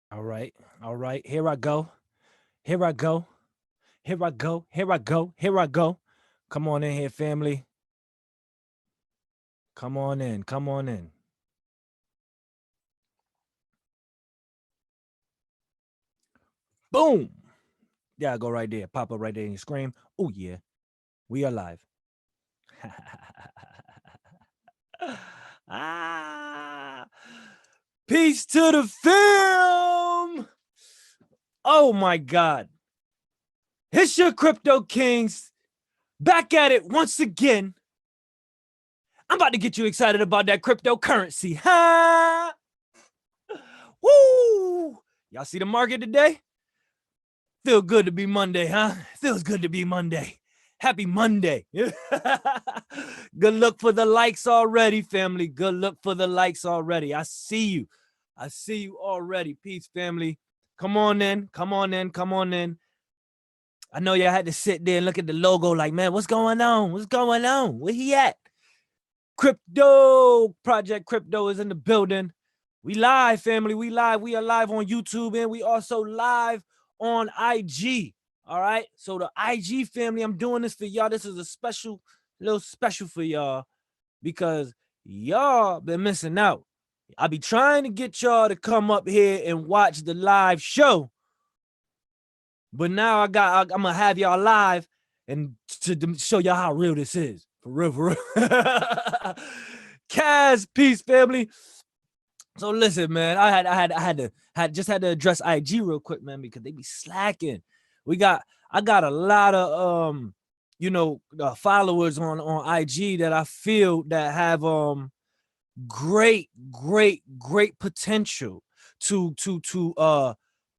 All right. All right. Here I go. Here I go. Here I go. Here I go. Here I go. Come on in here, family. Come on in. Come on in. Boom. Yeah, go right there. Pop up right there and you scream. Oh, yeah. We are live. ah. Peace to the film. Oh, my God. It's your Crypto Kings back at it once again. I'm about to get you excited about that cryptocurrency. Ha! Woo! Y'all see the market today? Feel good to be Monday, huh? Feels good to be Monday. Happy Monday. Good look for the likes already, family. Good look for the likes already. I see you. I see you already. Peace, family. Come on in. Come on in. Come on in. I know y'all had to sit there and look at the logo like, man, what's going on? What's going on? Where he at? Crypto Project Crypto is in the building. We live, family. We live. We are live on YouTube and we also live on IG. All right. So the IG family, I'm doing this for y'all. This is a little special for y'all because y'all been missing out. I be trying to get y'all to come up here and watch the live show. But now I'm gonna have y'all live and to show y'all how real this is. For real, for real. Kaz, peace, family. So listen, man, I had to address IG real quick, man, because they be slacking. I got a lot of followers on IG that I feel that have great potential to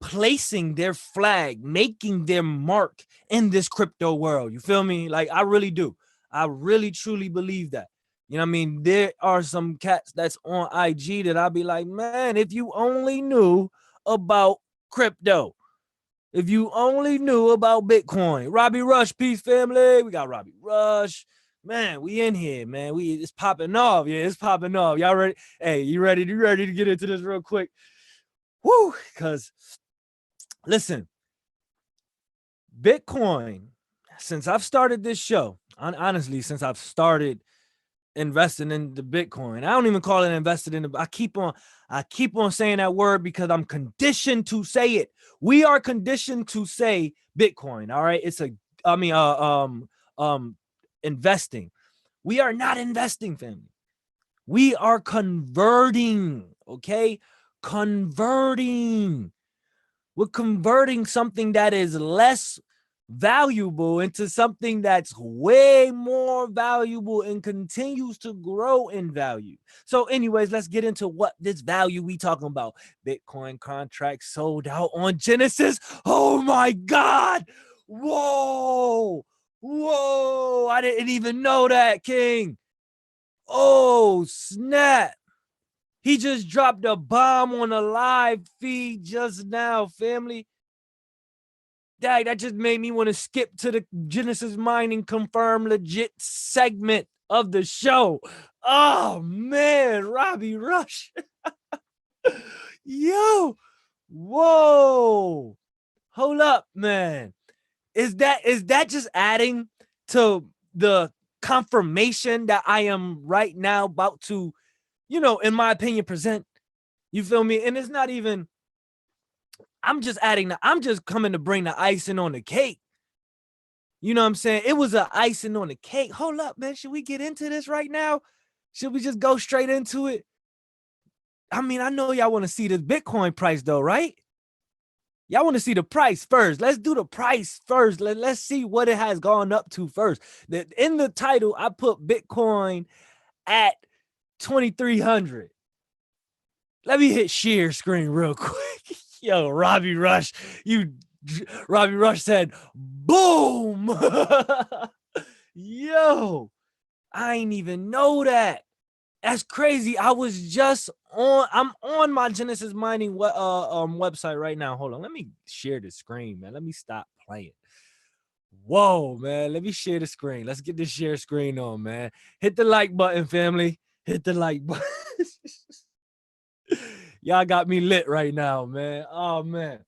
placing their flag, making their mark in this crypto world. You feel me? Like I really do. I really truly believe that. You know what I mean? There are some cats that's on IG that I'll be like, man, if you only knew about crypto, if you only knew about Bitcoin. Robbie Rush, peace, family. We got Robbie Rush. Man, we in here, man. It's popping off. Yeah, it's popping off. Y'all ready? Hey, you ready? You ready to get into this real quick? Woo! Because listen, Bitcoin, since I've started this show, honestly, since I've started investing in the Bitcoin. I don't even call it invested in the I keep on saying that word because I'm conditioned to say it. We are conditioned to say Bitcoin. All right. Investing. We are not investing, family. We are converting. Okay. Converting. We're converting something that is less valuable into something that's way more valuable and continues to grow in value. So anyways, let's get into what this value we talking about. Bitcoin contracts sold out on Genesis. Oh my God. Whoa, I didn't even know that, King. Oh snap. He just dropped a bomb on a live feed just now, family. That just made me want to skip to the Genesis Mining Confirmed Legit segment of the show. Oh man, Robbie Rush. Yo, whoa. Hold up, man. Is that just adding to the confirmation that I am right now about to, in my opinion, present? You feel me? And it's not even, I'm just coming to bring the icing on the cake. You know what I'm saying? It was an icing on the cake. Hold up, man. Should we get into this right now? Should we just go straight into it? I mean, I know y'all want to see this Bitcoin price though, right? Y'all want to see the price first. Let's do the price first. Let's see what it has gone up to first. In the title, I put Bitcoin at 2,300. Let me hit share screen real quick. Yo, Robbie Rush said, boom. Yo, I ain't even know that. That's crazy. I'm on my Genesis Mining website right now. Hold on. Let me share the screen, man. Let me stop playing. Whoa, man. Let me share the screen. Let's get this share screen on, man. Hit the like button, family. Hit the like button. Y'all got me lit right now, man. Oh man.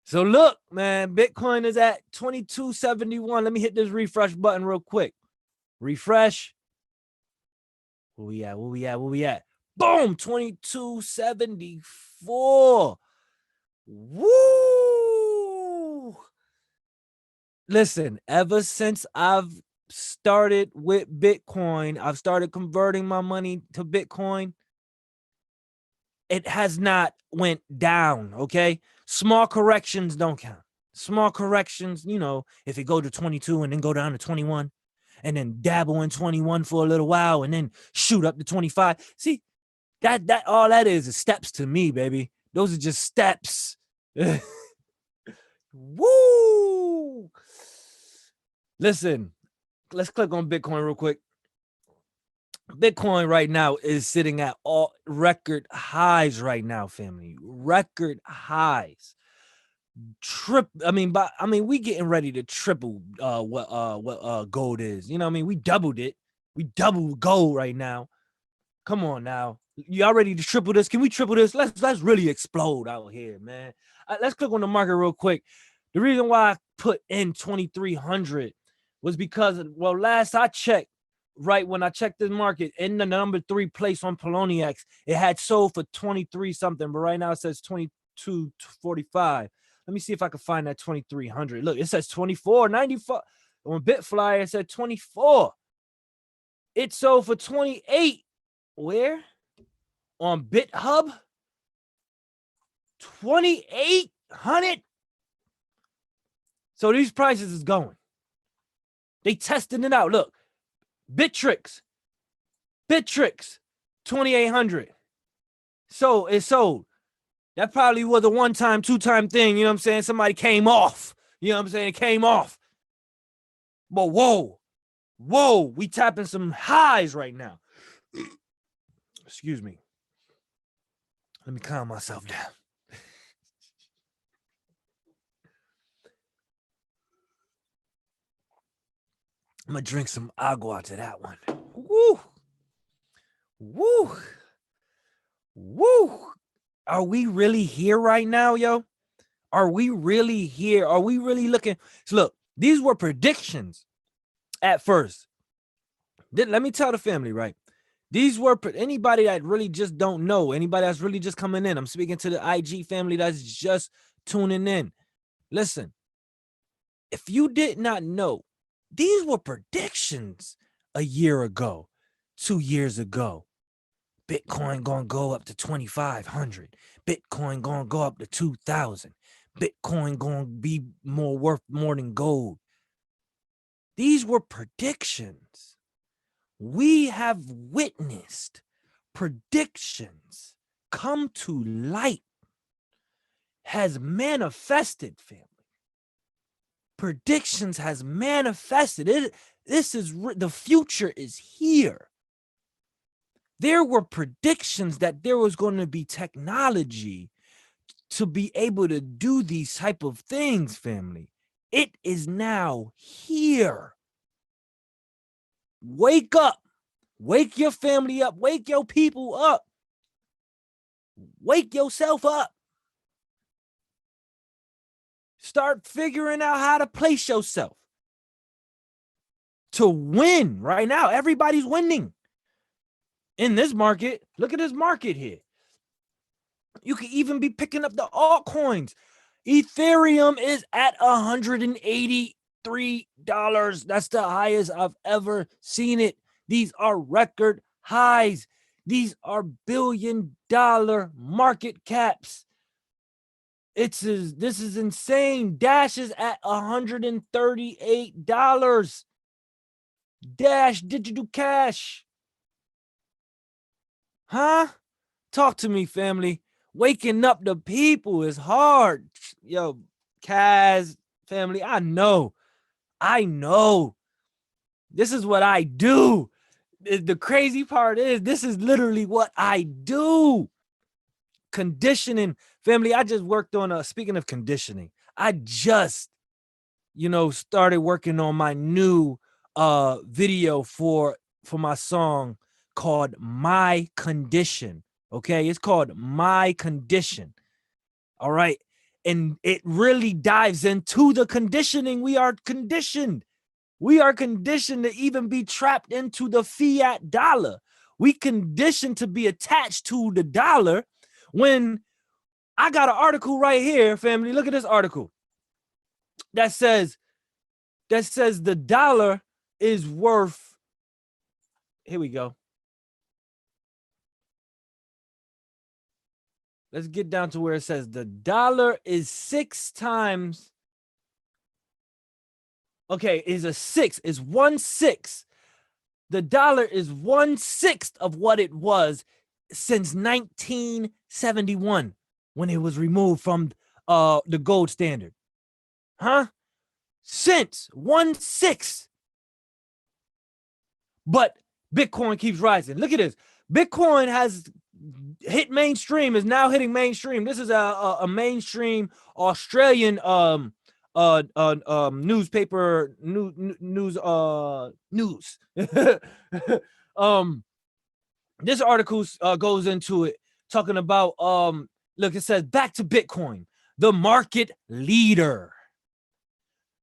So look, man, Bitcoin is at 2271. Let me hit this refresh button real quick. Refresh. Where we at? Where we at? Where we at? Boom, 2274. Woo! Listen, ever since I've started with Bitcoin, I've started converting my money to Bitcoin. It has not went down, okay? Small corrections don't count. Small corrections, you know, if it go to 22 and then go down to 21 and then dabble in 21 for a little while and then shoot up to 25. See, that all that is steps to me, baby. Those are just steps. Woo! Listen, let's click on Bitcoin real quick. Bitcoin right now is sitting at all record highs right now, family. Record highs. We getting ready to triple what gold is. You know what I mean? We doubled it. We double gold right now. Come on now. Y'all ready to triple this? Can we triple this? Let's really explode out here, man. Let's click on the market real quick. The reason why I put in 2300 was because, well, last I checked, right when I checked this market, in the number 3 place on Poloniex, it had sold for 23 something, but right now it says 22.45. Let me see if I can find that 2300. Look, it says 24.94 on Bitflyer. It said 24. It sold for 28. Where? On BitHub? 2,800. So these prices is going. They testing it out. Look, Bittrex, 2,800. So it sold. That probably was a one-time, two-time thing. You know what I'm saying? Somebody came off. You know what I'm saying? It came off. But whoa, we tapping some highs right now. Excuse me. Let me calm myself down. I'm gonna drink some agua to that one. Woo! Woo! Woo! Are we really here right now, yo? Are we really here? Are we really looking? So look, these were predictions at first. Let me tell the family, right? These were anybody that really just don't know, anybody that's really just coming in. I'm speaking to the IG family that's just tuning in. Listen, if you did not know, these were predictions a year ago, 2 years ago. Bitcoin gonna go up to 2,500. Bitcoin gonna go up to 2,000. Bitcoin gonna be worth more than gold. These were predictions. We have witnessed predictions come to light, has manifested, family. Predictions has manifested. The future is here. There were predictions that there was going to be technology to be able to do these type of things, family. It is now here. Wake up. Wake your family up. Wake your people up. Wake yourself up. Start figuring out how to place yourself to win right now. Everybody's winning in this market. Look at this market here. You can even be picking up the altcoins. Ethereum is at $183. That's the highest I've ever seen it. These are record highs. These are billion-dollar market caps. This is insane. Dash is at $138. Dash digital cash. Huh? Talk to me, family. Waking up the people is hard. Yo, Kaz, family, I know. This is what I do. The crazy part is this is literally what I do. Conditioning, family. I just worked on speaking of conditioning, I just, started working on my new video for my song called My Condition. Okay, it's called My Condition. All right. And it really dives into the conditioning. We are conditioned. We are conditioned to even be trapped into the fiat dollar. We conditioned to be attached to the dollar. When I got an article right here, family. Look at this article that says the dollar is worth. Here we go. Let's get down to where it says the dollar is 6 times. Okay, is a 6, is 1/6. The dollar is 1/6 of what it was since 1971 when it was removed from the gold standard. Huh? Since 1/6. But Bitcoin keeps rising. Look at this. Bitcoin has hit mainstream, is now hitting mainstream. This is a mainstream Australian newspaper news this article goes into it, talking about look, it says back to Bitcoin, the market leader.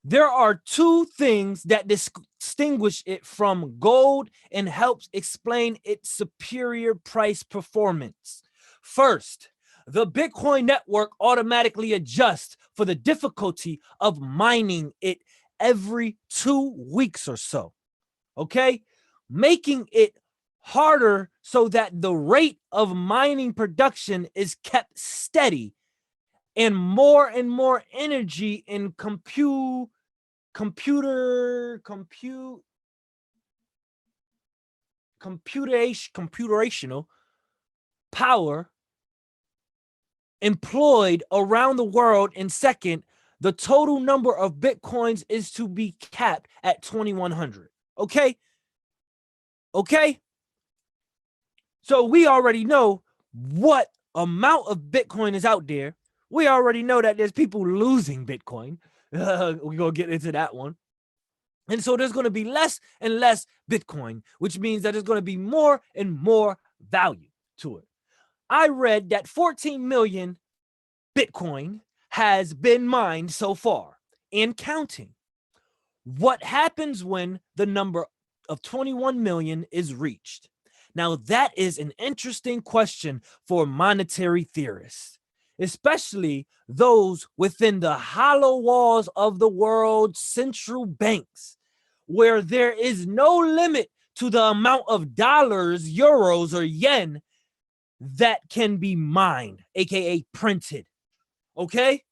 There are two things that distinguish it from gold and helps explain its superior price performance. First, the Bitcoin network automatically adjusts for the difficulty of mining it every 2 weeks or so. Okay? Making it harder so that the rate of mining production is kept steady and more energy in computational power employed around the world. In second, the total number of Bitcoins is to be capped at 2,100. Okay? Okay? So we already know what amount of Bitcoin is out there. We already know that there's people losing Bitcoin. We're going to get into that one. And so there's going to be less and less Bitcoin, which means that there's going to be more and more value to it. I read that 14 million Bitcoin has been mined so far and counting. What happens when the number of 21 million is reached? Now, that is an interesting question for monetary theorists, especially those within the hollow walls of the world's central banks, where there is no limit to the amount of dollars, euros, or yen that can be mined, aka printed. Okay?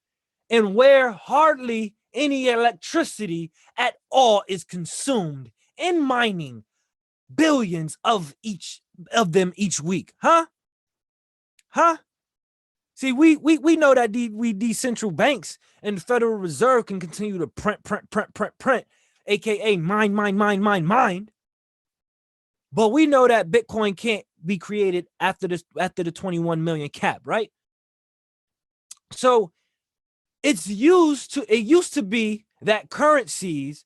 And where hardly any electricity at all is consumed in mining billions of them each week. Huh? See, we know that these central banks and the Federal Reserve can continue to print, aka mine. But we know that Bitcoin can't be created after the 21 million cap, right? So it used to be that currencies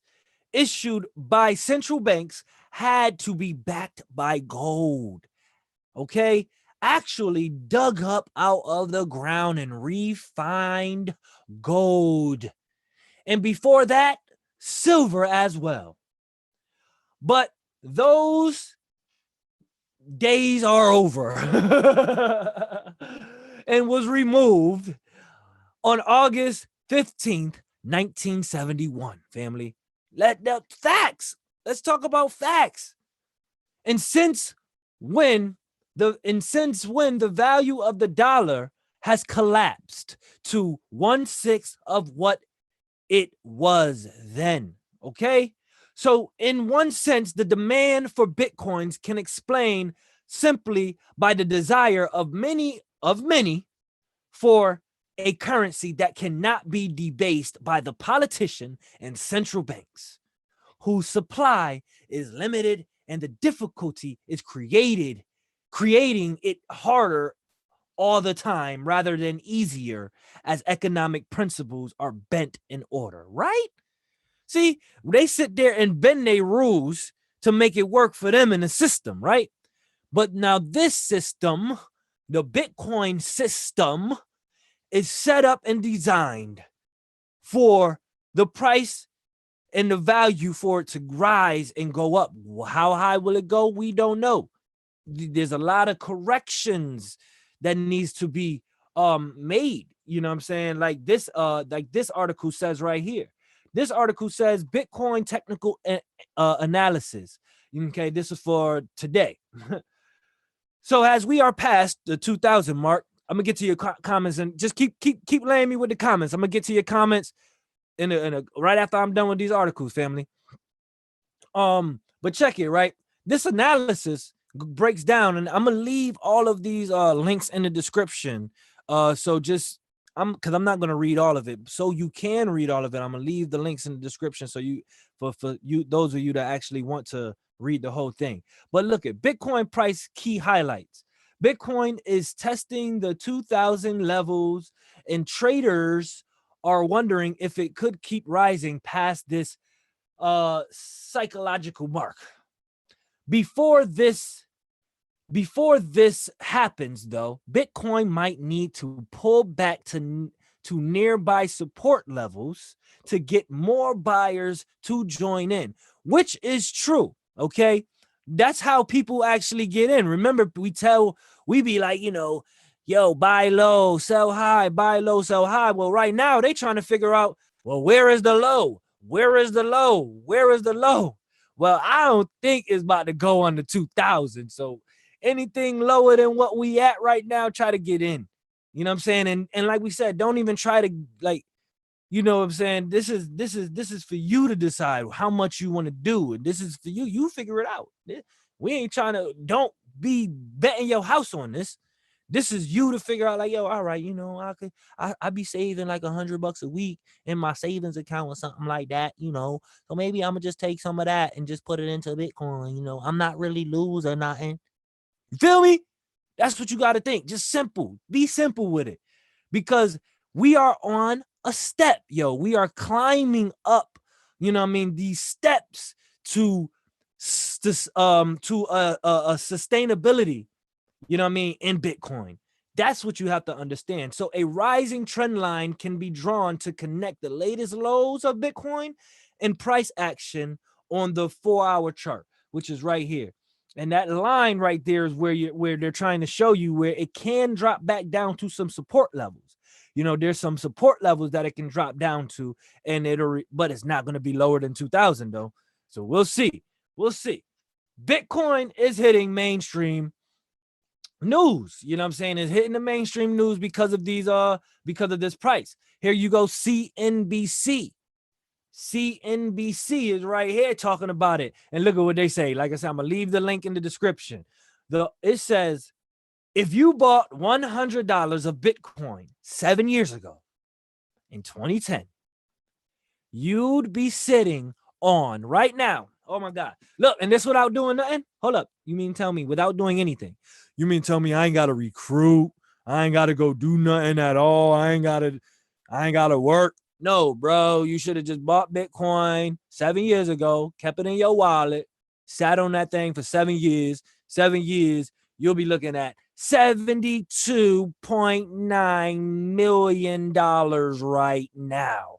issued by central banks had to be backed by gold. Okay? Actually dug up out of the ground and refined gold. And before that, silver as well. But those days are over and was removed on August 15th, 1971, family. Facts. Let's talk about facts. And since when the value of the dollar has collapsed to 1/6 of what it was then. Okay? So in one sense, the demand for Bitcoins can explain simply by the desire of many for a currency that cannot be debased by the politician and central banks, whose supply is limited and the difficulty is creating it harder all the time rather than easier, as economic principles are bent in order, right? See, they sit there and bend their rules to make it work for them in the system, right? But now this system the Bitcoin system is set up and designed for the price and the value for it to rise and go up. How high will it go? We don't know. There's a lot of corrections that needs to be made. You know what I'm saying? Like this article says right here. This article says Bitcoin technical analysis. Okay, this is for today. So as we are past the 2000 mark, I'm gonna get to your comments and just keep laying me with the comments. I'm gonna get to your comments right after I'm done with these articles, family. But check it, right? This analysis breaks down, and I'm gonna leave all of these links in the description. So just because I'm not gonna read all of it, so you can read all of it. I'm gonna leave the links in the description so you for you those of you that actually want to read the whole thing. But look at Bitcoin price key highlights. Bitcoin is testing the 2000 levels, and traders are wondering if it could keep rising past this psychological mark. Before this happens, though, Bitcoin might need to pull back to nearby support levels to get more buyers to join in, which is true. Okay, that's how people actually get in. Remember, we be like, yo, buy low, sell high, buy low, sell high. Well, right now they trying to figure out, well, where is the low? Where is the low? Where is the low? Well, I don't think it's about to go under 2000. So anything lower than what we at right now, try to get in. You know what I'm saying? And like we said, don't even try to, like, you know what I'm saying? This is for you to decide how much you want to do. And this is for you. You figure it out. We ain't trying to, don't be betting your house on this. This is you to figure out, like, yo, all right, I be saving like $100 a week in my savings account or something like that, So maybe I'm gonna just take some of that and just put it into Bitcoin. I'm not really lose or nothing. You feel me? That's what you got to think. Just simple. Be simple with it, because we are on a step, yo. We are climbing up, these steps to a sustainability, in Bitcoin. That's what you have to understand. So a rising trend line can be drawn to connect the latest lows of Bitcoin and price action on the 4-hour chart, which is right here. And that line right there is where they're trying to show you where it can drop back down to some support levels. There's some support levels that it can drop down to, and but it's not going to be lower than 2000 though. So we'll see. Bitcoin is hitting mainstream news. You know what I'm saying? It's hitting the mainstream news because of this price. Here you go, CNBC. CNBC is right here talking about it. And look at what they say. Like I said, I'm going to leave the link in the description. It says, if you bought $100 of Bitcoin 7 years ago in 2010, you'd be sitting on right now. Oh my God. Look, and this without doing nothing? Hold up. You mean tell me without doing anything? You mean tell me I ain't got to recruit? I ain't got to go do nothing at all? I ain't got to work? No, bro, you should have just bought Bitcoin 7 years ago, kept it in your wallet, sat on that thing for 7 years. 7 years, you'll be looking at $72.9 million right now.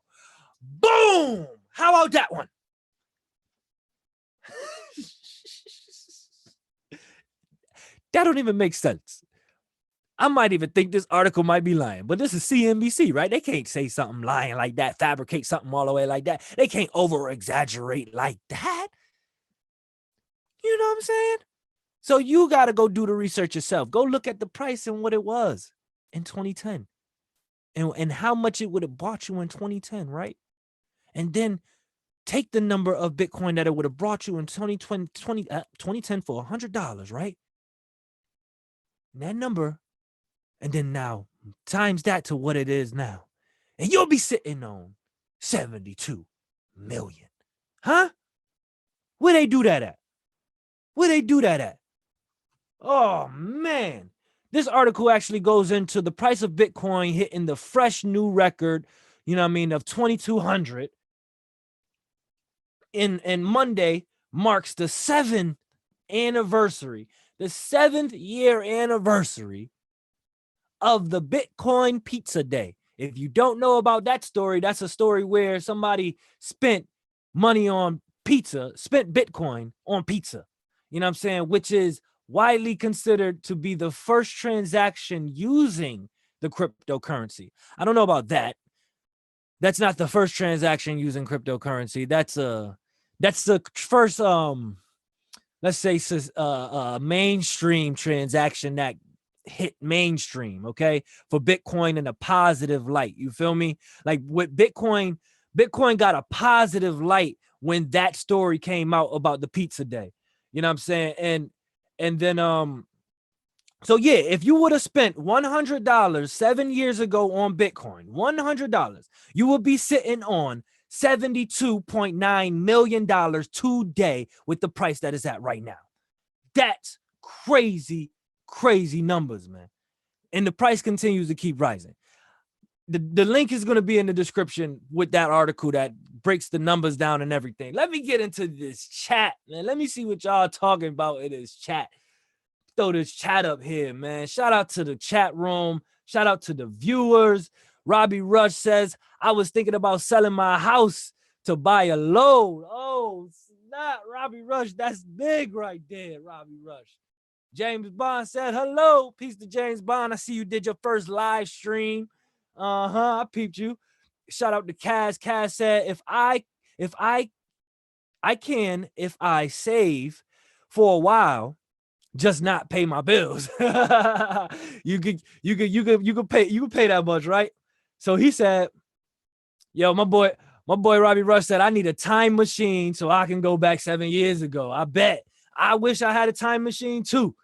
Boom! How about that one? That don't even make sense. I might even think this article might be lying, but this is CNBC, right? They can't say something lying like that, fabricate something all the way like that. They can't over-exaggerate like that. You know what I'm saying? So you got to go do the research yourself. Go look at the price and what it was in 2010 and how much it would have bought you in 2010, right? And then take the number of Bitcoin that it would have brought you in 2010 for $100, right? And that number, and then now times that to what it is now, and you'll be sitting on 72 million. Huh? Where they do that at? Oh, man. This article actually goes into the price of Bitcoin hitting the fresh new record, of 2,200. And Monday marks the 7th anniversary, the 7th year anniversary of the Bitcoin Pizza Day. If you don't know about that story, that's a story where somebody spent money on pizza, spent Bitcoin on pizza. You know what I'm saying? Which is widely considered to be the first transaction using the cryptocurrency. I don't know about that. That's not the first transaction using cryptocurrency. That's the first let's say mainstream transaction that hit mainstream, okay, for Bitcoin in a positive light. You feel me? Like with Bitcoin got a positive light when that story came out about the pizza day. You know what I'm saying? And then so yeah, if you would have spent $100 7 years ago on Bitcoin, $100, you would be sitting on $72.9 million today with the price that is at right now. That's crazy, crazy numbers, man. And the price continues to keep rising. The link is going to be in the description with that article that breaks the numbers down and everything. Let me get into this chat, man. Let me see what y'all talking about in this chat. Throw this chat up here, man. Shout out to the chat room. Shout out to the viewers. Robbie Rush says, I was thinking about selling my house to buy a load. Oh, snap, Robbie Rush. That's big right there, Robbie Rush. James Bond said, hello. Peace to James Bond. I see you did your first live stream. I peeped you. Shout out to Kaz. Kaz said, if I save for a while, just not pay my bills. you could pay that much, right? So he said, yo, my boy Robbie Rush said, I need a time machine so I can go back 7 years ago. I bet. I wish I had a time machine too.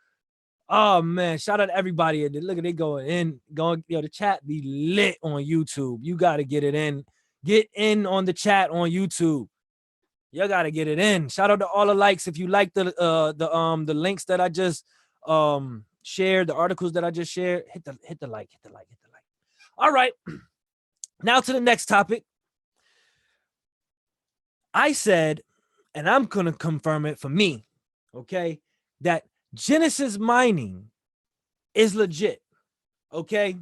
Oh man, shout out to everybody. Look at it going, yo, the chat be lit on YouTube. You gotta get it in. Get in on the chat on YouTube. You gotta get it in. Shout out to all the likes. If you like the links that I just shared, the articles that I just shared, hit the like. All right. Now to the next topic. I said, and I'm gonna confirm it for me, okay, that Genesis mining is legit. Okay.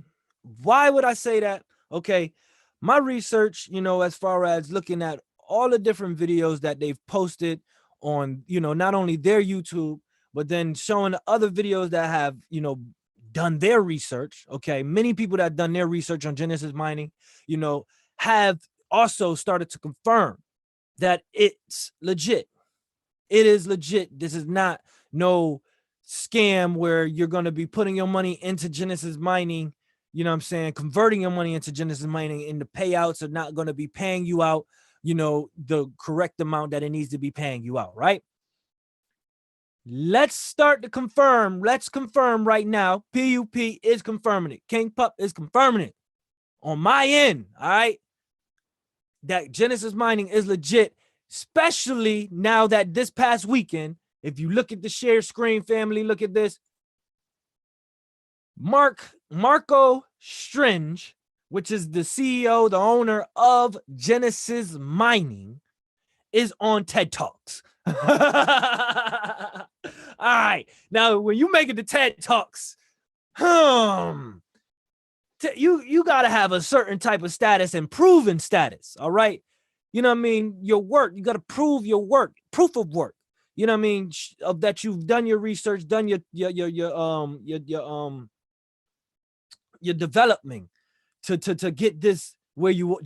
Why would I say that? Okay. My research, as far as looking at all the different videos that they've posted on, not only their YouTube, but then showing the other videos that have, done their research. Okay. Many people that have done their research on Genesis mining, have also started to confirm that it's legit. It is legit. This is not no scam where you're going to be putting your money into Genesis mining, converting your money into Genesis mining, and the payouts are not going to be paying you out, the correct amount that it needs to be paying you out, right? Let's start to confirm. Let's confirm right now. PUP is confirming it. King Pup is confirming it on my end, all right? That Genesis mining is legit, especially now that this past weekend, if you look at the share screen, family, look at this. Marco Stringe, which is the CEO, the owner of Genesis Mining, is on TED Talks. All right. Now, when you make it to TED Talks, you got to have a certain type of status and proven status. All right. You know what I mean? Your work, you got to prove your work, proof of work. You know what I mean? Of that you've done your research, done your development to get this where you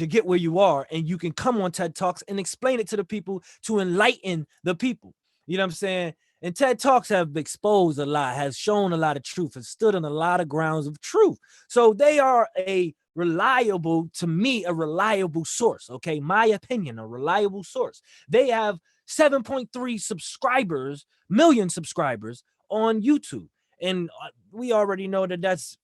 are, and you can come on TED Talks and explain it to the people to enlighten the people. You know what I'm saying? And TED Talks have exposed a lot, has shown a lot of truth, has stood on a lot of grounds of truth. So they are a reliable source. Okay, my opinion, a reliable source. They have 7.3 million subscribers on YouTube. And we already know that that's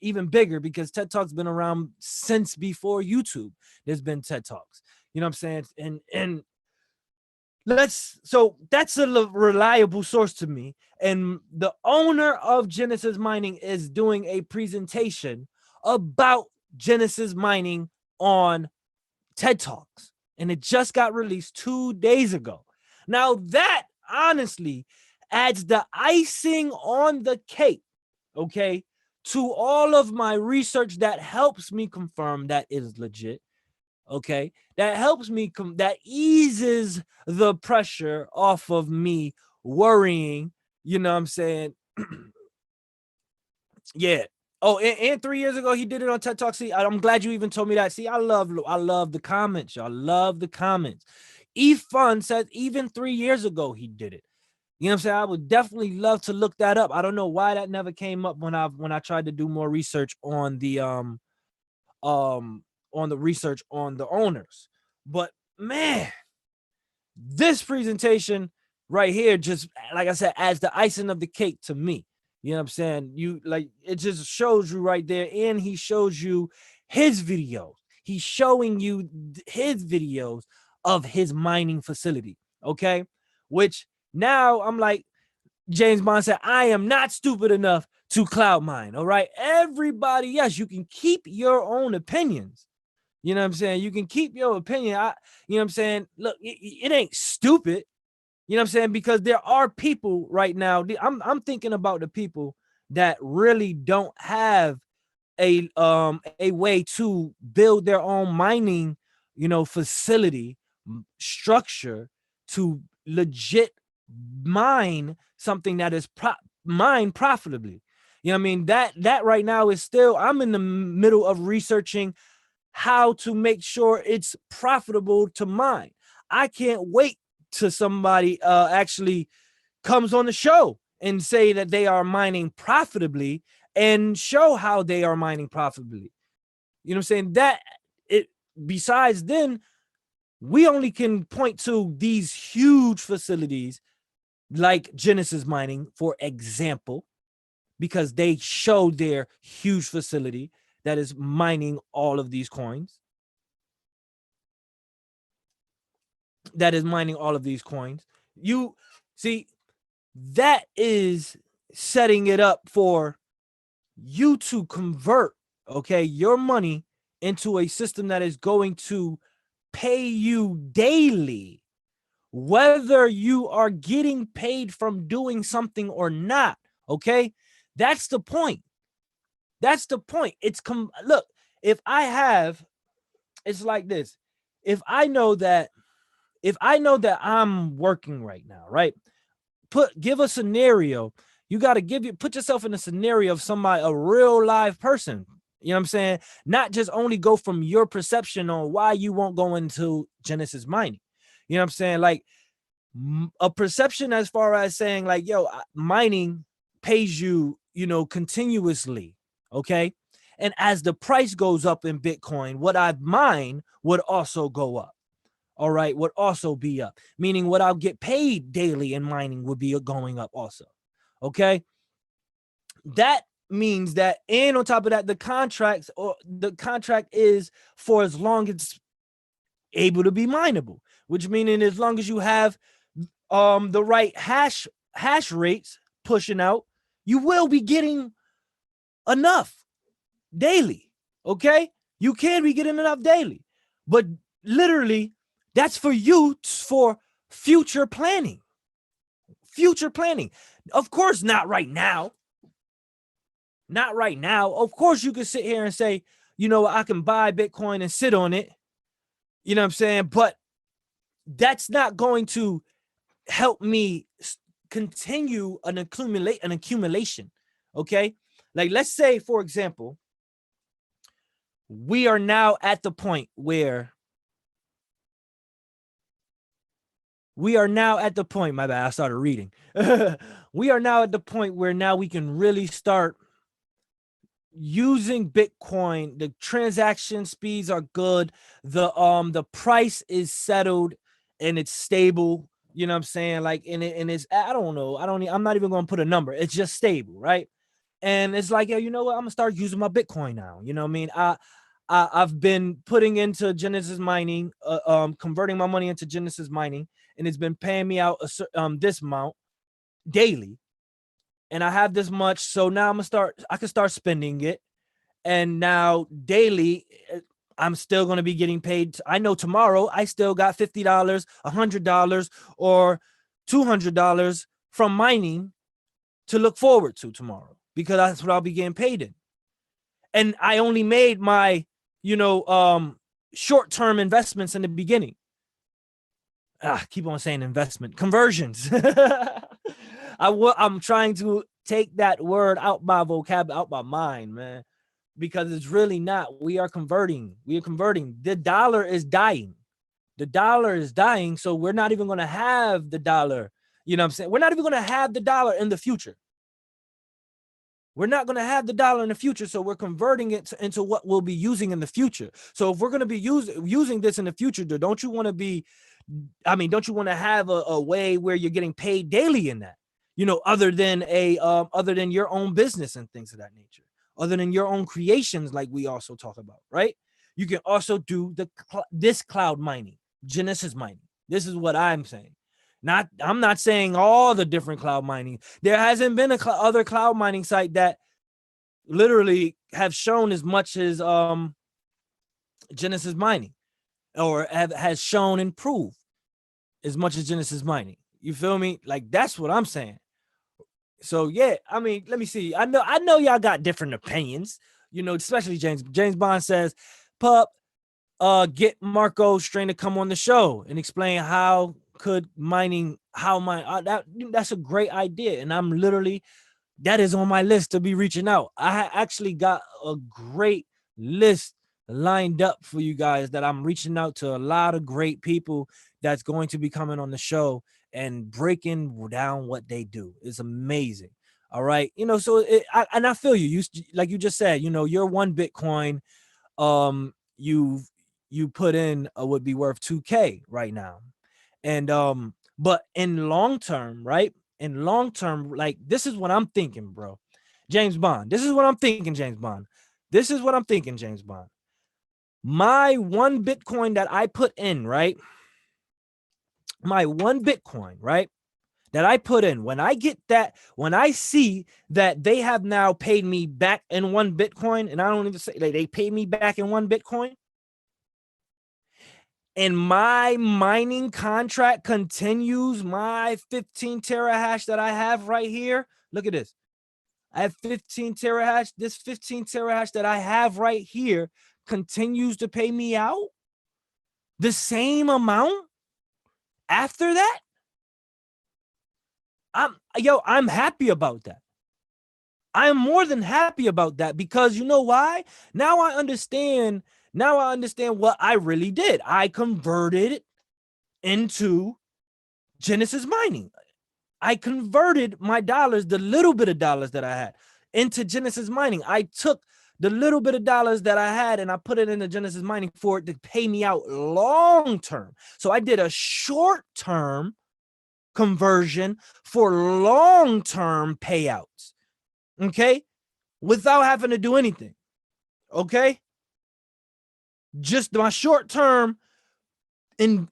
even bigger because TED Talks been around since before YouTube. There's been TED Talks. You know what I'm saying? And so that's a reliable source to me. And the owner of Genesis Mining is doing a presentation about Genesis Mining on TED Talks. And it just got released 2 days ago. Now that honestly adds the icing on the cake, okay, to all of my research that helps me confirm that is legit. Okay, that helps me that eases the pressure off of me worrying. You know what I'm saying? Yeah. Oh, and 3 years ago he did it on TED Talk. See, I'm glad you even told me that. See, I love the comments. Y'all love the comments. E Fun says even 3 years ago he did it. You know what I'm saying? I would definitely love to look that up. I don't know why that never came up when I tried to do more research on the research on the owners. But man, this presentation right here, just like I said, adds the icing of the cake to me. You know what I'm saying? You like, it just shows you right there, and he shows you his videos. He's showing you his videos of his mining facility. Okay, which now I'm like, James Bond said, I am not stupid enough to cloud mine. All right, everybody, yes, you can keep your own opinions. You know what I'm saying? You can keep your opinion. You know what I'm saying? Look, it ain't stupid. You know what I'm saying? Because there are people right now. I'm thinking about the people that really don't have a way to build their own mining, facility structure to legit mine something that is mined profitably. You know what I mean? That right now is still, I'm in the middle of researching how to make sure it's profitable to mine. I can't wait till somebody actually comes on the show and say that they are mining profitably and show how they are mining profitably. You know what I'm saying? That it besides then, we only can point to these huge facilities like Genesis Mining, for example, because they show their huge facility that is mining all of these coins. You see, that is setting it up for you to convert, okay, your money into a system that is going to pay you daily, whether you are getting paid from doing something or not. Okay, that's the point. Look, if I have, it's like this. If I know that I'm working right now, right? Give a scenario. You got to put yourself in a scenario of somebody, a real live person. You know what I'm saying? Not just only go from your perception on why you won't go into Genesis mining. You know what I'm saying? Like a perception as far as saying like, yo, mining pays you, continuously. Okay. And as the price goes up in Bitcoin, what I mine would also go up. All right, would also be up, meaning what I'll get paid daily in mining would be going up also. Okay, that means that, and on top of that, the contract is for as long as it's able to be mineable, which meaning as long as you have the right hash rates pushing out, you will be getting enough daily. Okay, you can be getting enough daily, but literally that's for you for future planning. Of course, not right now. Of course, you can sit here and say, I can buy Bitcoin and sit on it. You know what I'm saying? But that's not going to help me continue an accumulation. Okay. Like, let's say, for example, we are now at the point where my bad, I started reading. We are now at the point where now we can really start using Bitcoin. The transaction speeds are good. The price is settled and it's stable. You know what I'm saying? Like, and it's, I don't know. I'm not even going to put a number. It's just stable, right? And it's like, yo, you know what? I'm gonna start using my Bitcoin now. You know what I mean? I've been putting into Genesis mining, converting my money into Genesis mining, and it's been paying me out this amount daily. And I have this much, so now I can start spending it. And now daily, I'm still going to be getting paid. I know tomorrow I still got $50, $100, or $200 from mining to look forward to tomorrow. because that's what I'll be getting paid in. And I only made my, short-term investments in the beginning. Keep on saying investment conversions. I'm trying to take that word out my vocab, out my mind, man, because it's really not. We are converting. The dollar is dying. The dollar is dying. So we're not even going to have the dollar. You know what I'm saying? We're not even going to have the dollar in the future. We're not going to have the dollar in the future. So we're converting it into what we'll be using in the future. So if we're going to be using this in the future, don't you want to have a way where you're getting paid daily in that, other than your own business and things of that nature, other than your own creations, like we also talk about, right? You can also do this cloud mining, Genesis mining. This is what I'm saying. I'm not saying all the different cloud mining. There hasn't been other cloud mining site that literally have shown as much as Genesis mining, or has shown and proved as much as Genesis mining. You feel me? Like, that's what I'm saying. So yeah, I mean, let me see. I know y'all got different opinions, especially James Bond says, Pup, get Marco Strain to come on the show and explain how that's a great idea. And that is on my list to be reaching out. I actually got a great list lined up for you guys that I'm reaching out to, a lot of great people that's going to be coming on the show and breaking down what they do. It's amazing. All right. So I feel you. Like you just said, your one Bitcoin, you put in would be worth 2K right now. And but in long term, right? In long term, like, this is what I'm thinking, bro. James Bond. This is what I'm thinking, James Bond. My one Bitcoin that I put in, right? My one Bitcoin, right? That I put in, when I see that they have now paid me back in one Bitcoin, and I don't even say they paid me back in one Bitcoin, and my mining contract continues, my 15 terahash that I have right here. Look at this. I have 15 terahash. This 15 terahash that I have right here continues to pay me out the same amount after that. I'm happy about that. I am more than happy about that, because you know why? Now I understand what I really did. I converted it into Genesis mining. I converted my dollars, the little bit of dollars that I had, into Genesis mining. I took the little bit of dollars that I had and I put it into Genesis mining for it to pay me out long term. So I did a short term conversion for long term payouts. Okay. Without having to do anything. Okay. Just my short term in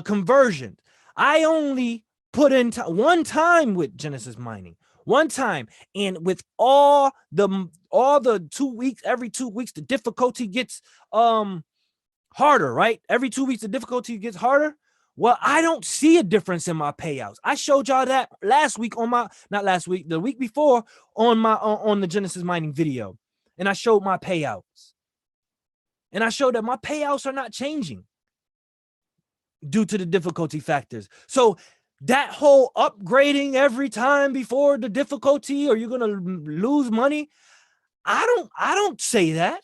conversion. I only put in one time with Genesis mining, one time, and with all the 2 weeks, every 2 weeks, the difficulty gets harder, right? Every 2 weeks, the difficulty gets harder. Well, I don't see a difference in my payouts. I showed y'all that the week before on the Genesis mining video, and I showed my payouts, and I showed that my payouts are not changing due to the difficulty factors. So that whole upgrading every time before the difficulty, or you're gonna lose money, I don't say that.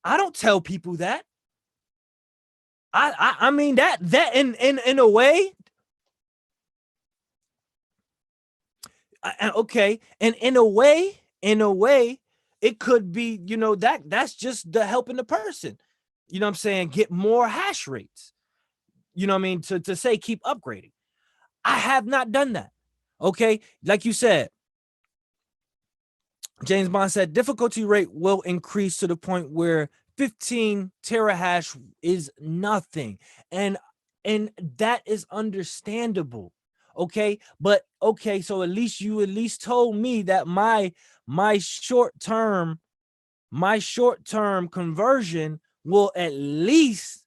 I don't tell people that. I mean that in a way. Okay, and in a way, it could be, that's just the helping the person. You know what I'm saying? Get more hash rates. You know what I mean? To say keep upgrading. I have not done that. Okay, like you said, James Bond said difficulty rate will increase to the point where 15 terahash is nothing, and that is understandable. Okay, but okay, so at least told me that my short term conversion will at least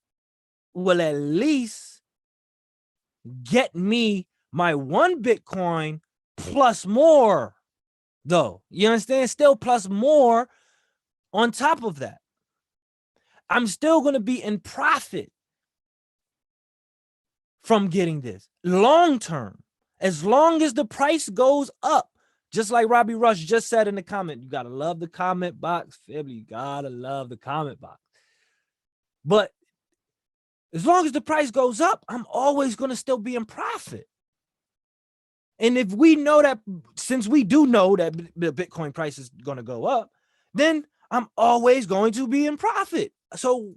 get me my one Bitcoin plus more. though. You understand? Still plus more on top of that. I'm still going to be in profit from getting this long term, as long as the price goes up. Just like Robbie Rush just said in the comment, you gotta love the comment box, family. You gotta love the comment box. But as long as the price goes up, I'm always gonna still be in profit. And if we know that, since we do know that the Bitcoin price is gonna go up, then I'm always going to be in profit. So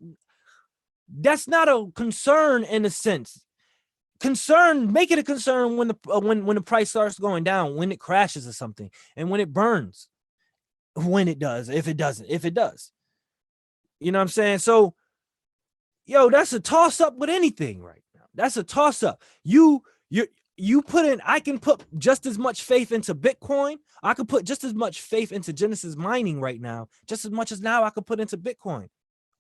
that's not a concern in a sense. Make it a concern when the price starts going down, when it crashes or something, and when it burns, when it does, if it doesn't, if it does. You know what I'm saying? So, yo, that's a toss up with anything right now. That's a toss up. You put in, I can put just as much faith into Bitcoin. I could put just as much faith into Genesis mining right now, just as much as now I could put into Bitcoin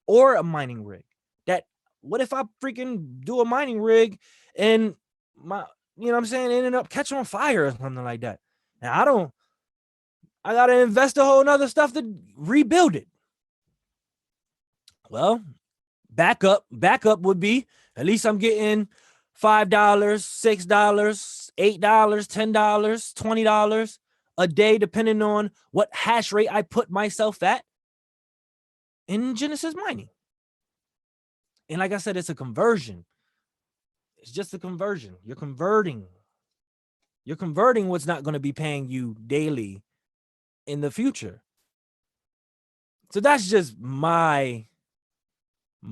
or a mining rig. That, what if I freaking do a mining rig and my, you know what I'm saying, ended up catching on fire or something like that? Now I gotta invest a whole nother stuff to rebuild it. Well, backup would be, at least I'm getting $5, $6, $8, $10, $20 a day, depending on what hash rate I put myself at in Genesis mining. And like I said, it's a conversion. It's just a conversion. You're converting what's not going to be paying you daily in the future. So that's just my give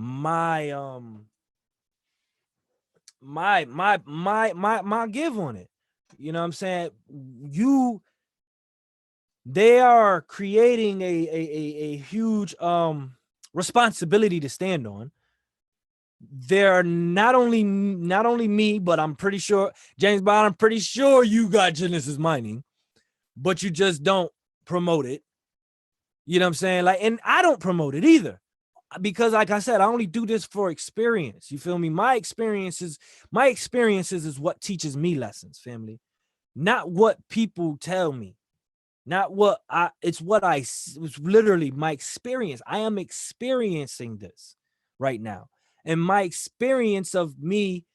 on it. You know what I'm saying? They are creating a huge responsibility to stand on. They're not only me, but I'm pretty sure, James Bond, I'm pretty sure you got Genesis mining, but you just don't promote it. You know what I'm saying? Like, and I don't promote it either, because like I said, I only do this for experience. You feel me? My experiences is what teaches me lessons, family. Not what people tell me. Not what it's literally my experience. I am experiencing this right now. And my experience of me,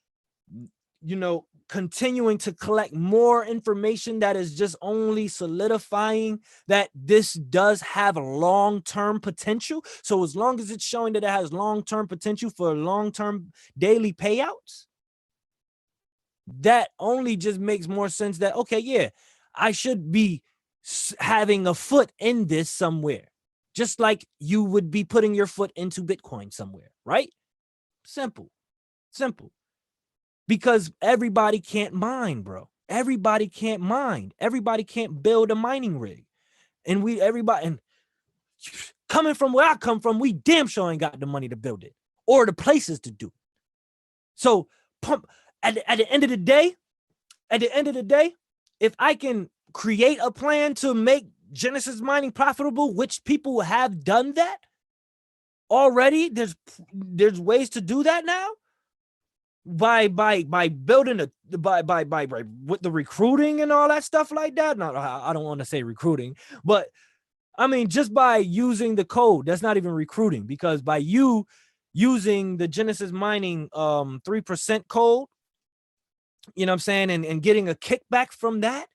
you know, continuing to collect more information that is just only solidifying that this does have long-term potential. So as long as it's showing that it has long-term potential for long-term daily payouts, that only just makes more sense that, okay, yeah, I should be having a foot in this somewhere, just like you would be putting your foot into Bitcoin somewhere, right? Simple. Because everybody can't mine, bro. Everybody can't mine. Everybody can't build a mining rig. And coming from where I come from, we damn sure ain't got the money to build it or the places to do. So at the end of the day, if I can create a plan to make Genesis mining profitable, which people have done that already, there's ways to do that now by building by with the recruiting and all that stuff like that. No, I don't want to say recruiting, but I mean just by using the code. That's not even recruiting, because by you using the Genesis mining 3% code, you know what I'm saying, and getting a kickback from that,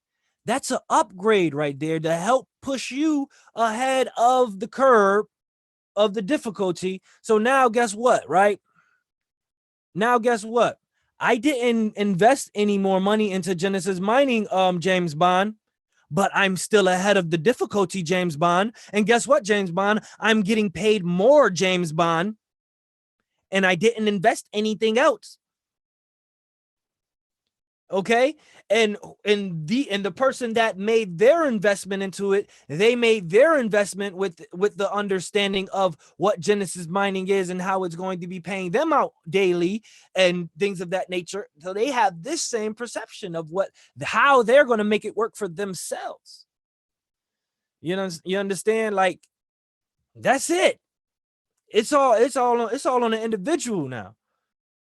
that's an upgrade right there to help push you ahead of the curve of the difficulty. So now guess what, right? Now guess what? I didn't invest any more money into Genesis mining, James Bond, but I'm still ahead of the difficulty, James Bond. And guess what, James Bond? I'm getting paid more, James Bond, and I didn't invest anything else. Okay, and the person that made their investment into it, they made their investment with the understanding of what Genesis mining is and how it's going to be paying them out daily and things of that nature. So they have this same perception of how they're going to make it work for themselves. You know, you understand? Like, that's it. It's all on the individual now.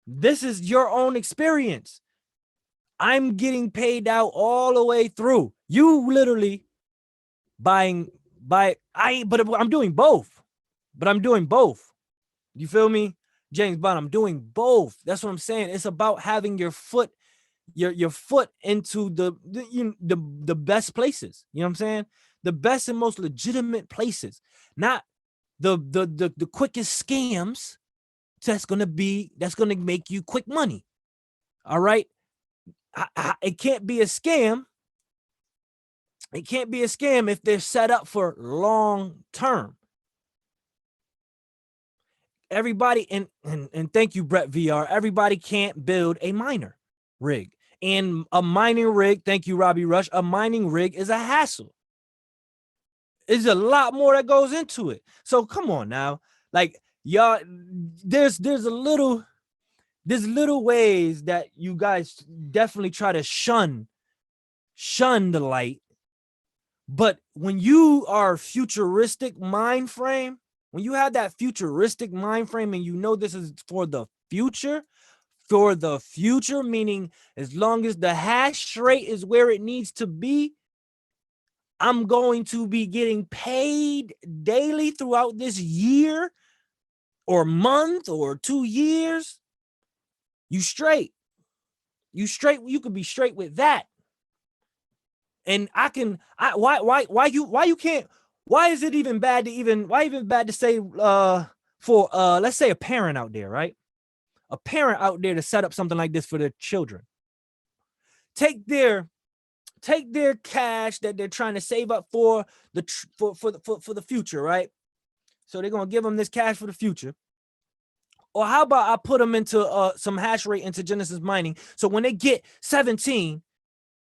This is your own experience. I'm getting paid out all the way through. You literally buying but I'm doing both. But I'm doing both. You feel me? James Bond, I'm doing both. That's what I'm saying. It's about having your foot into the best places. You know what I'm saying? The best and most legitimate places, not the quickest scams. That's gonna make you quick money. All right. It can't be a scam. It can't be a scam if they're set up for long term. Everybody, and thank you, Brett VR. Everybody can't build a miner rig. And a mining rig, thank you, Robbie Rush. A mining rig is a hassle. There's a lot more that goes into it. So come on now. Like, y'all, there's little ways that you guys definitely try to shun the light. But when you are futuristic mind frame, when you have that futuristic mind frame and you know this is for the future, meaning as long as the hash rate is where it needs to be, I'm going to be getting paid daily throughout this year or month or 2 years. You straight. You could be straight with that. And why is it even bad to say for let's say a parent out there, right? A parent out there to set up something like this for their children. Take their cash that they're trying to save up for the future, right? So they're gonna give them this cash for the future. Or how about I put them into some hash rate into Genesis mining, so when they get 17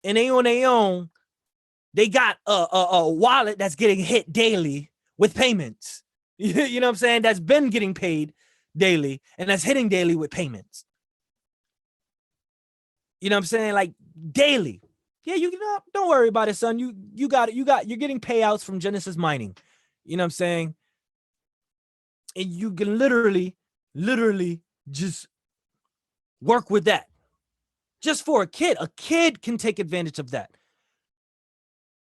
and they on their own, they got a wallet that's getting hit daily with payments. You know what I'm saying? That's been getting paid daily and that's hitting daily with payments. You know what I'm saying? Like daily. Yeah, don't worry about it, son. You got it. You're getting payouts from Genesis mining. You know what I'm saying? And you can literally just work with that. Just for a kid. A kid can take advantage of that.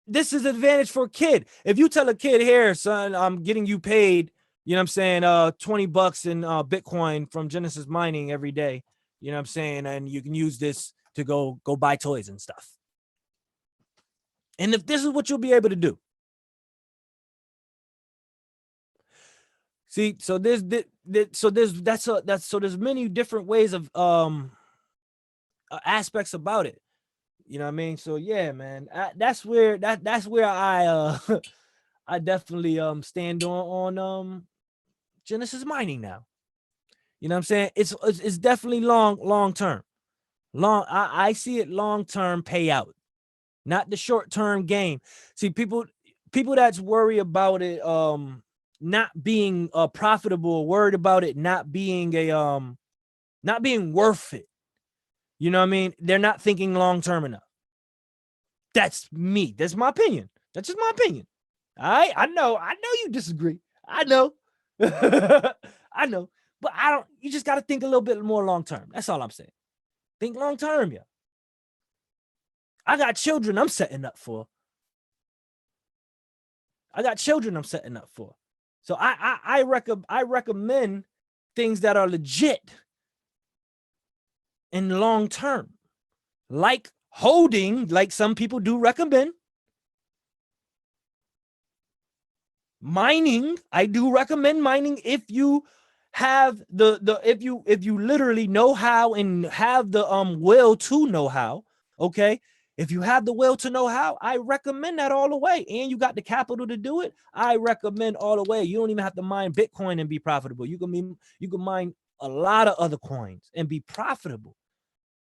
This is advantage for a kid. If you tell a kid, here, son, I'm getting you paid, you know what I'm saying, $20 in Bitcoin from Genesis mining every day, you know what I'm saying, and you can use this to go buy toys and stuff. And if this is what you'll be able to do. See, so there's many different ways of aspects about it. You know what I mean? So yeah, man, that's where I I definitely stand on Genesis mining now. You know what I'm saying? It's definitely long term. I see it long term payout, not the short term game. See, people that's worried about it not being profitable, worried about it not being worth it. You know what I mean? They're not thinking long term enough. That's me. That's my opinion. That's just my opinion. All right. I know you disagree. I know. I know. But you just got to think a little bit more long term. That's all I'm saying. Think long term, yeah. I got children I'm setting up for. So I recommend things that are legit and long term. Like holding, like some people do recommend. Mining, I do recommend mining if you have if you literally know how and have the will to know how. Okay, if you have the will to know how, I recommend that all the way. And you got the capital to do it, I recommend all the way. You don't even have to mine Bitcoin and be profitable. You can mine a lot of other coins and be profitable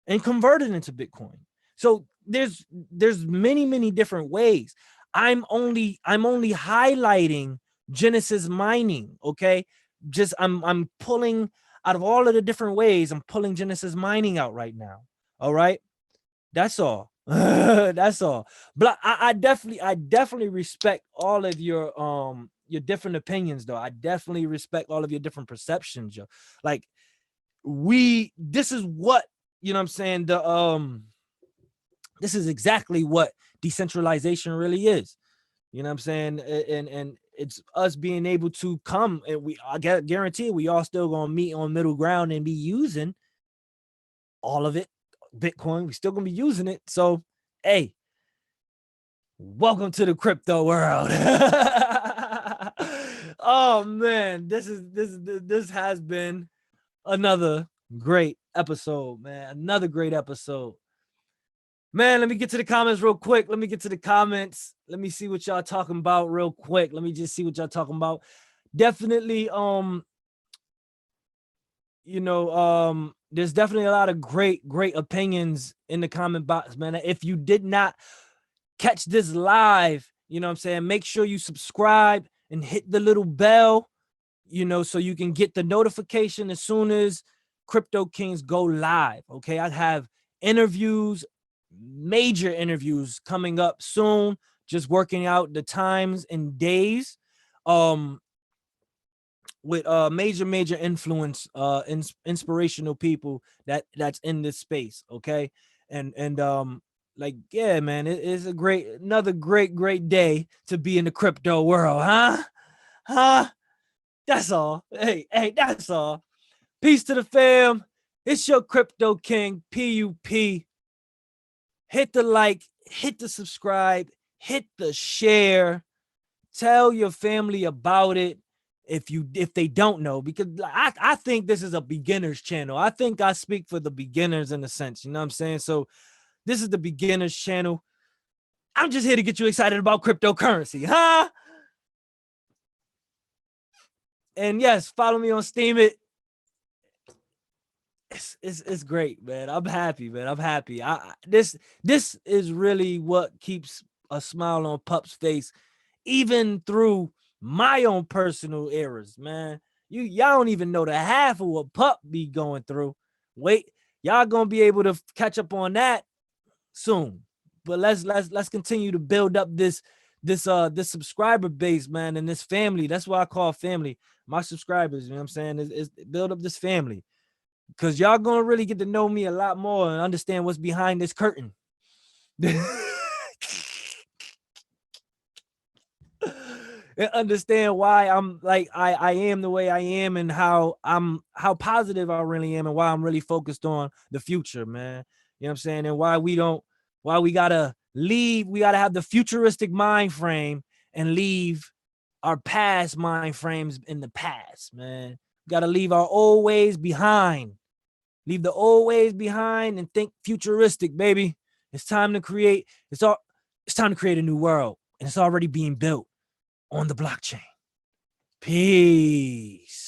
and convert it into Bitcoin. So there's many different ways. I'm only highlighting Genesis mining, okay? Just I'm pulling out of all of the different ways, I'm pulling Genesis mining out right now. All right? That's all. That's all. But I definitely respect all of your different opinions though. I definitely respect all of your different perceptions, yo. Like this is what, you know what I'm saying, this is exactly what decentralization really is. You know what I'm saying? And it's us being able to come, and I guarantee we all still gonna meet on middle ground and be using all of it. Bitcoin, we still gonna be using it. So, hey, welcome to the crypto world. Oh man, this has been another great episode, man. Another great episode. Man, let me get to the comments real quick. Let me get to the comments. Let me see what y'all talking about real quick. Let me just see what y'all talking about. Definitely, there's definitely a lot of great opinions in the comment box, man. If you did not catch this live, you know what I'm saying, make sure you subscribe and hit the little bell, so you can get the notification as soon as Crypto Kingz go live. Okay, I have interviews, major interviews coming up soon, just working out the times and days with major influence inspirational people that's in this space. Okay, and like, yeah, man, it's another great day to be in the crypto world. Huh That's all. Hey, that's all. Peace to the fam. It's your Crypto King, PUP. Hit the like, hit the subscribe, hit the share. Tell your family about it if they don't know, because I think this is a beginner's channel. I think I speak for the beginners in a sense, you know what I'm saying? So this is the beginner's channel. I'm just here to get you excited about cryptocurrency, huh? And yes, follow me on Steam It. It's great, man. I'm happy, man. I'm happy. This is really what keeps a smile on Pup's face, even through my own personal errors, man. Y'all don't even know the half of what Pup be going through. Wait, y'all gonna be able to catch up on that soon. But let's continue to build up this subscriber base, man, and this family. That's what I call family. My subscribers, you know what I'm saying, is build up this family, because y'all gonna really get to know me a lot more and understand what's behind this curtain. And understand why I'm like I am the way I am, and how positive I really am, and why I'm really focused on the future, man. You know what I'm saying? And why we gotta have the futuristic mind frame and leave our past mind frames in the past, man. We gotta leave our old ways behind. Leave the old ways behind and think futuristic, baby. It's time to create. It's time to create a new world, and it's already being built on the blockchain. Peace.